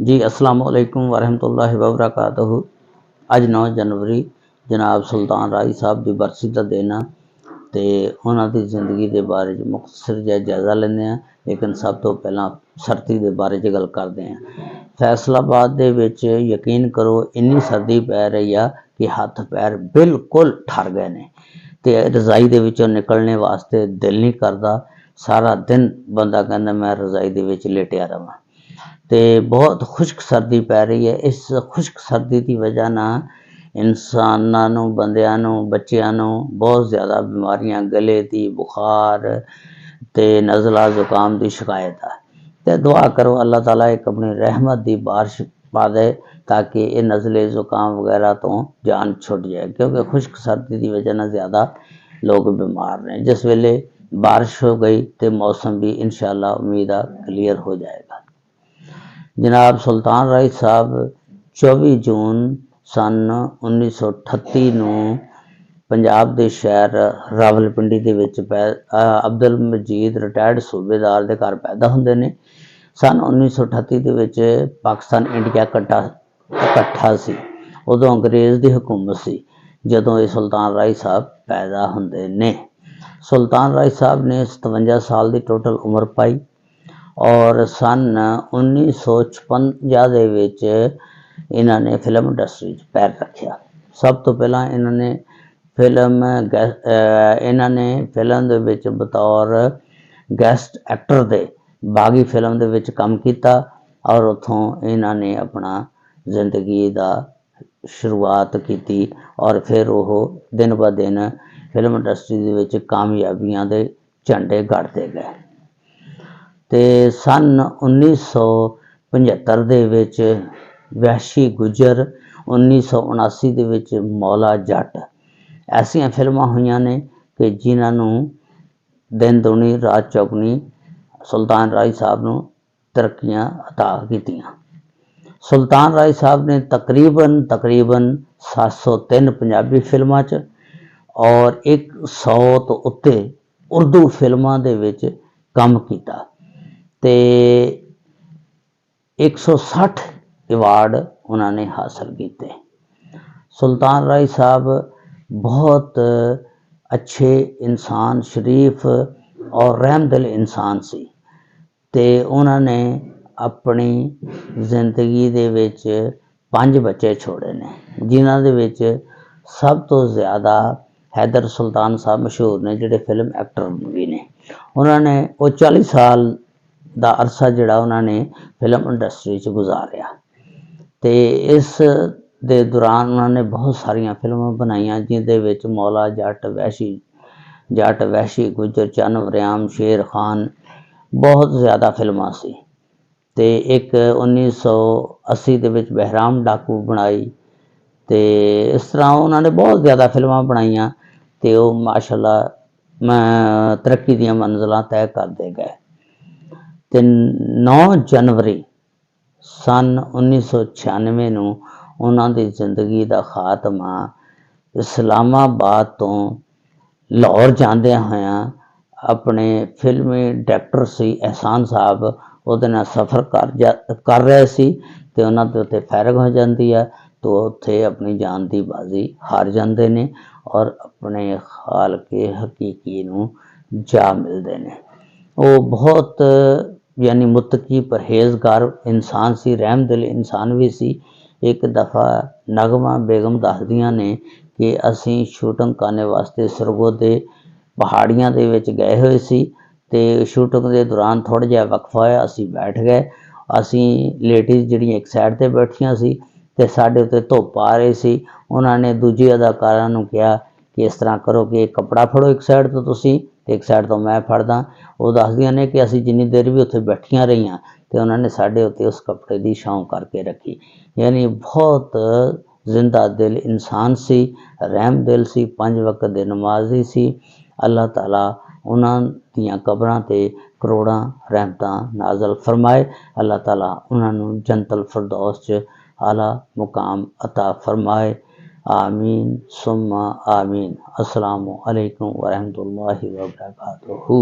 जी अस्सलाम वालेकुम वरहमतुल्लाहि वबरकातुहू। अज 9 जनवरी जनाब सुल्तान राई साहब की बरसी का दिन आ ते उन्हां दी जिंदगी के बारे मुख्तसर जिहा जायज़ा लैंदे हैं। लेकिन सब तो पहला सर्दी के बारे च गल करते हैं। फैसलाबाद दे विच यकीन करो इन्नी सर्दी पै रही आ कि हथ पैर बिल्कुल ठर गए ने ते रज़ाई दे विचों निकलने वास्ते दिल नहीं करता। सारा दिन बंदा कहंदा मैं रज़ाई दे विच लेटिया रवां। ते बहुत खुश्क सर्दी पै रही है। इस खुश्क सर्दी की वजह ना इंसानां नूं बंदियां नूं बच्चियां नूं बहुत ज़्यादा बीमारियां गले की बुखार ते नज़ला जुकाम की शिकायत है। तो दुआ करो अल्लाह ताला एक अपनी रहमत की बारिश पा दे ताकि ये नज़ले जुकाम वगैरह तो जान छुट जाए, क्योंकि खुश्क सर्दी की वजह ना ज़्यादा लोग बीमार ने। जिस वेले बारिश हो गई तो मौसम भी इंशाअल्लाह उम्मीद है क्लीयर हो जाएगा। जनाब सुल्तान राई साहब 24 जून सन 1938 ਨੂੰ पंजाब के शहर रावलपिंडी ਦੇ ਵਿੱਚ अब्दुल मजीद रिटायर्ड सूबेदार के घर पैदा होंगे ने। सन 1938 ਦੇ ਵਿੱਚ पाकिस्तान इंडिया इकट्ठा सी। उदों अंग्रेज़ की हुकूमत सी जदों ये सुल्तान राई साहब पैदा होंगे ने। सुल्तान राई साहब ने 57 साल की टोटल उम्र पाई और सन 1956 ਦੇ ਵਿੱਚ ਇਹਨਾਂ ने फिल्म इंडस्ट्री पैर रखा। सब तो पहला इन्होंने फिल्म ਦੇ ਵਿੱਚ बतौर गैसट एक्टर ਦੇ बागी फिल्म ਦੇ ਵਿੱਚ काम किया और उतों इन्होंने अपना जिंदगी का शुरुआत की और फिर वो दिन ब दिन फिल्म इंडस्ट्री ਦੇ ਵਿੱਚ कामयाबियां ਦੇ झंडे गढ़ते गए। तो सन 1975 ਦੇ ਵਿੱਚ वहशी गुजर, 1979 ਦੇ ਵਿੱਚ मौला जट ऐसिया फिल्मां हुई ने कि जिन्होंने दिन दुनी रात चौगनी सुल्तान राई साहब नूं तरक्कियां अता कीतियां। सुल्तान राई साहब ने तकरीबन 703 पंजाबी फिल्मां च और 100 तो उत्ते उर्दू फिल्मां दे विच काम किया ते 160 अवार्ड उन्होंने हासिल किए। सुल्तान राई साहब बहुत अच्छे इंसान, शरीफ और रहमदिल इंसान सी ते उन्होंने अपनी जिंदगी दे विच 5 बच्चे छोड़े ने, जिन्हां दे विच सब तो ज़्यादा हैदर सुल्तान साहब मशहूर ने, जिहड़े फिल्म एक्टर भी ने। उन्होंने वो 40 साल का अरसा जिहड़ा उन्होंने फिल्म इंडस्ट्री च गुजारिया ते इस दे दौरान उन्होंने बहुत सारिया फिल्मां बनाईयां, जिहदे विच मौला जट, वहशी गुजर, चन्न वरियाम, शेर खान बहुत ज़्यादा फिल्मां सी। ते एक 1980 दे विच बहराम डाकू बनाई। तो इस तरह उन्होंने बहुत ज़्यादा फिल्मां बनाईयां ते वो माशाअल्लाह तरक्की दी मंजिलां तय करते गए। तो 9 जनवरी सन 1996 ਨੂੰ उन्हां दी जिंदगी का खात्मा इस्लामाबाद तो लाहौर जांदियां होया अपने फिल्मी डायरैक्टर सी एहसान साहब उहदे नाल सफ़र कर रहे सी ते उन्हां दे उत्ते फैरग हो जाती है तो उत्थे अपनी जान की बाजी हार जाते ने और अपने खालके हकीकी नूं जा मिलते ने। वो बहुत यानी मुतकी परहेजगार इंसान सी, रहमदिल इंसान भी सी। एक दफ़ा नगमा बेगम दसदियां ने कि असी शूटिंग करने वास्ते सरगोदे पहाड़ियां दे विच गए हुए सी ते शूटिंग के दौरान थोड़ा जिहा वक्फा होया, असी बैठ गए। असी लेडीज़ जिहड़ियां एक साइड ते बैठियां सी ते साडे उत्ते धुप्प आ रही सी। उन्होंने दूजे अदाकारां नूं कहा कि इस तरह करो कि एक कपड़ा फड़ो एक साइड तो तुसी ते एक साइड तो मैं फड़दा। वो दसदियां ने कि असी जिन्नी देर भी उत्थे बैठियां रहियां तो उन्होंने साडे उत्ते उस कपड़े की छांव करके रखी। यानी बहुत जिंदा दिल इंसान सी, रहमदिल सी, 5 वक्त दे नमाजी सी। अल्लाह ताला उन्हां दियां कबरां ते करोड़ां रहमतां नाजल फरमाए। अल्लाह ताला उन्हां नूं जन्नतुल फिरदौस च आला मुकाम अता फरमाए। आमीन सुम्मा आमीन। अस्सलामु अलैकुम वरहमतुल्लाहि वबरकातुहू।